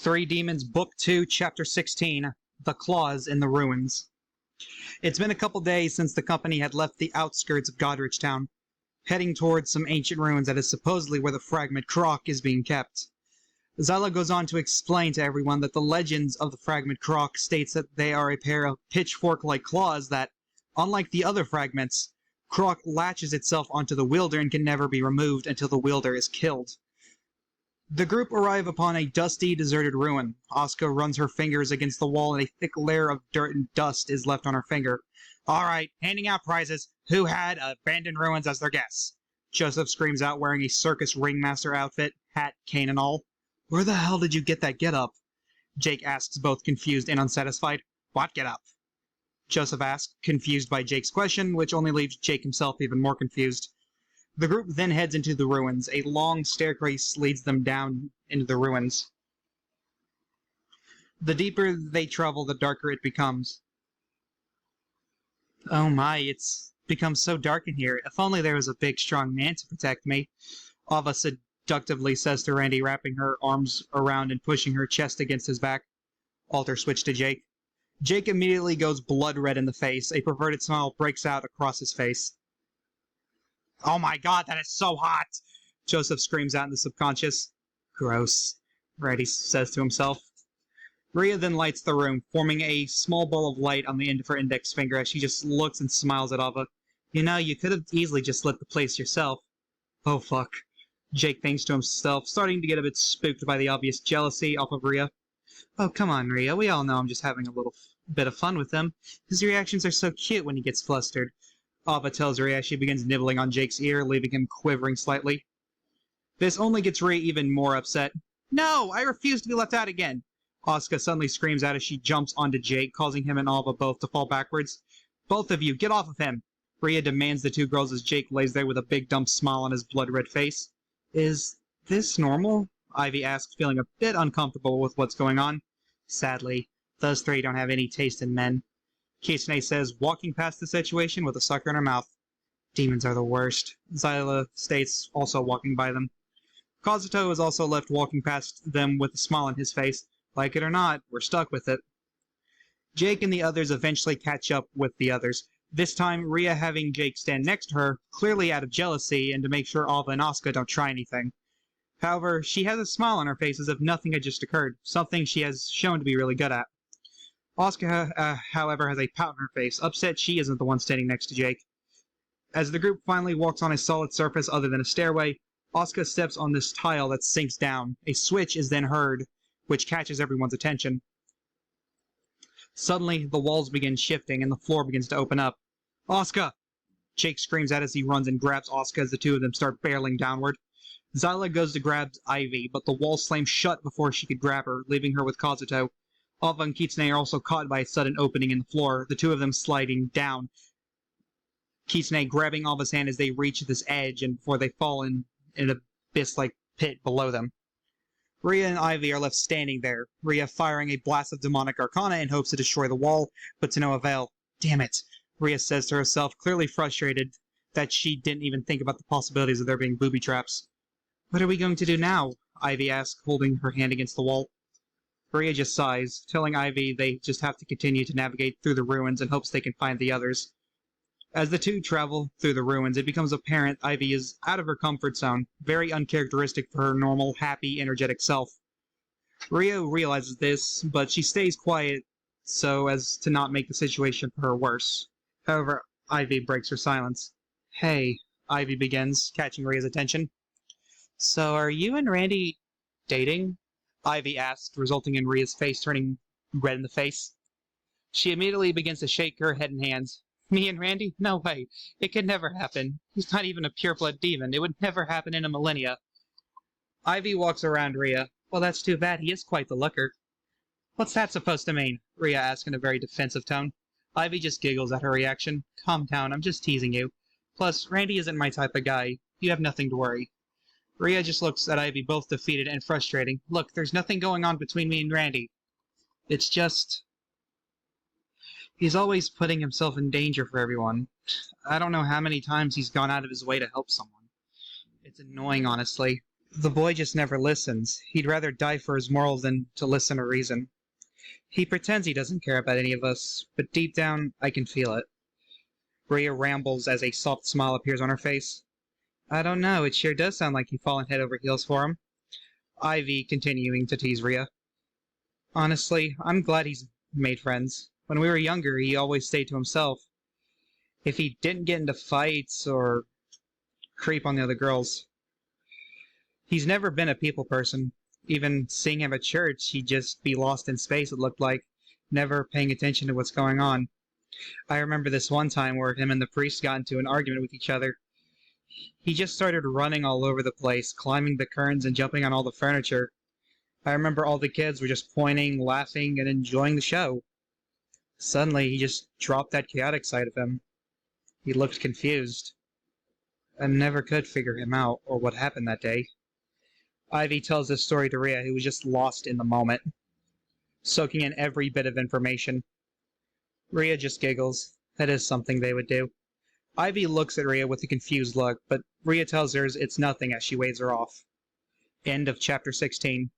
Three Demons, Book 2, Chapter 16, The Claws in the Ruins. It's been a couple days since the company had left the outskirts of Godrich Town, heading towards some ancient ruins that is supposedly where the fragment Croc is being kept. Zyla goes on to explain to everyone that the legends of the fragment Croc states that they are a pair of pitchfork-like claws that, unlike the other fragments, Croc latches itself onto the wielder and can never be removed until the wielder is killed. The group arrive upon a dusty, deserted ruin. Asuka runs her fingers against the wall and a thick layer of dirt and dust is left on her finger. Alright, handing out prizes. Who had abandoned ruins as their guests? Joseph screams out wearing a circus ringmaster outfit, hat, cane and all. Where the hell did you get that get-up? Jake asks, both confused and unsatisfied. What get-up? Joseph asks, confused by Jake's question, which only leaves Jake himself even more confused. The group then heads into the ruins. A long staircase leads them down into the ruins. The deeper they travel, the darker it becomes. Oh my, it's become so dark in here. If only there was a big, strong man to protect me. Ava seductively says to Randy, wrapping her arms around and pushing her chest against his back. Alter switch to Jake. Jake immediately goes blood red in the face. A perverted smile breaks out across his face. Oh my god, that is so hot! Joseph screams out in the subconscious. Gross, Randy says to himself. Rhea then lights the room, forming a small ball of light on the end of her index finger as she just looks and smiles at Ava. You know, you could have easily just lit the place yourself. Oh fuck. Jake thinks to himself, starting to get a bit spooked by the obvious jealousy off of Rhea. Oh, come on, Rhea. We all know I'm just having a little bit of fun with him. His reactions are so cute when he gets flustered. Ava tells Rhea as she begins nibbling on Jake's ear, leaving him quivering slightly. This only gets Rhea even more upset. No! I refuse to be left out again! Asuka suddenly screams out as she jumps onto Jake, causing him and Ava both to fall backwards. Both of you, get off of him! Rhea demands the two girls as Jake lays there with a big dumb smile on his blood-red face. Is this normal? Ivy asks, feeling a bit uncomfortable with what's going on. Sadly, those three don't have any taste in men. Kitsune says, walking past the situation with a sucker in her mouth. Demons are the worst. Zyla states, also walking by them. Kazuto is also left walking past them with a smile on his face. Like it or not, we're stuck with it. Jake and the others eventually catch up with the others. This time, Rhea having Jake stand next to her, clearly out of jealousy and to make sure Ava and Asuka don't try anything. However, she has a smile on her face as if nothing had just occurred, something she has shown to be really good at. Asuka, however, has a pout on her face, upset she isn't the one standing next to Jake. As the group finally walks on a solid surface other than a stairway, Asuka steps on this tile that sinks down. A switch is then heard, which catches everyone's attention. Suddenly, the walls begin shifting and the floor begins to open up. Asuka! Jake screams out as he runs and grabs Asuka as the two of them start barreling downward. Zyla goes to grab Ivy, but the wall slams shut before she could grab her, leaving her with Kazuto. Ava and Kitsune are also caught by a sudden opening in the floor, the two of them sliding down. Kitsune grabbing Ava's hand as they reach this edge and before they fall in an abyss-like pit below them. Rhea and Ivy are left standing there, Rhea firing a blast of demonic arcana in hopes to destroy the wall, but to no avail. Damn it, Rhea says to herself, clearly frustrated that she didn't even think about the possibilities of there being booby traps. What are we going to do now? Ivy asks, holding her hand against the wall. Rhea just sighs, telling Ivy they just have to continue to navigate through the ruins in hopes they can find the others. As the two travel through the ruins, it becomes apparent Ivy is out of her comfort zone, very uncharacteristic for her normal, happy, energetic self. Rhea realizes this, but she stays quiet so as to not make the situation for her worse. However, Ivy breaks her silence. Hey, Ivy begins, catching Rhea's attention. So are you and Randy dating? Ivy asks, resulting in Rhea's face turning red in the face. She immediately begins to shake her head and hands. Me and Randy? No way. It could never happen. He's not even a pure-blood demon. It would never happen in a millennia. Ivy walks around Rhea. Well, that's too bad. He is quite the looker. What's that supposed to mean? Rhea asks in a very defensive tone. Ivy just giggles at her reaction. Calm down, I'm just teasing you. Plus, Randy isn't my type of guy. You have nothing to worry. Rhea just looks at Ivy, both defeated and frustrating. Look, there's nothing going on between me and Randy. It's just... he's always putting himself in danger for everyone. I don't know how many times he's gone out of his way to help someone. It's annoying, honestly. The boy just never listens. He'd rather die for his morals than to listen or reason. He pretends he doesn't care about any of us, but deep down, I can feel it. Rhea rambles as a soft smile appears on her face. I don't know, it sure does sound like you've fallen head over heels for him. Ivy continuing to tease Rhea. Honestly, I'm glad he's made friends. When we were younger, he always stayed to himself. If he didn't get into fights or creep on the other girls. He's never been a people person. Even seeing him at church, he'd just be lost in space, it looked like, never paying attention to what's going on. I remember this one time where him and the priest got into an argument with each other. He just started running all over the place, climbing the curtains and jumping on all the furniture. I remember all the kids were just pointing, laughing, and enjoying the show. Suddenly, he just dropped that chaotic side of him. He looked confused. I never could figure him out or what happened that day. Ivy tells this story to Rhea, who was just lost in the moment, soaking in every bit of information. Rhea just giggles. That is something they would do. Ivy looks at Rhea with a confused look, but Rhea tells her it's nothing as she waves her off. End of chapter 16.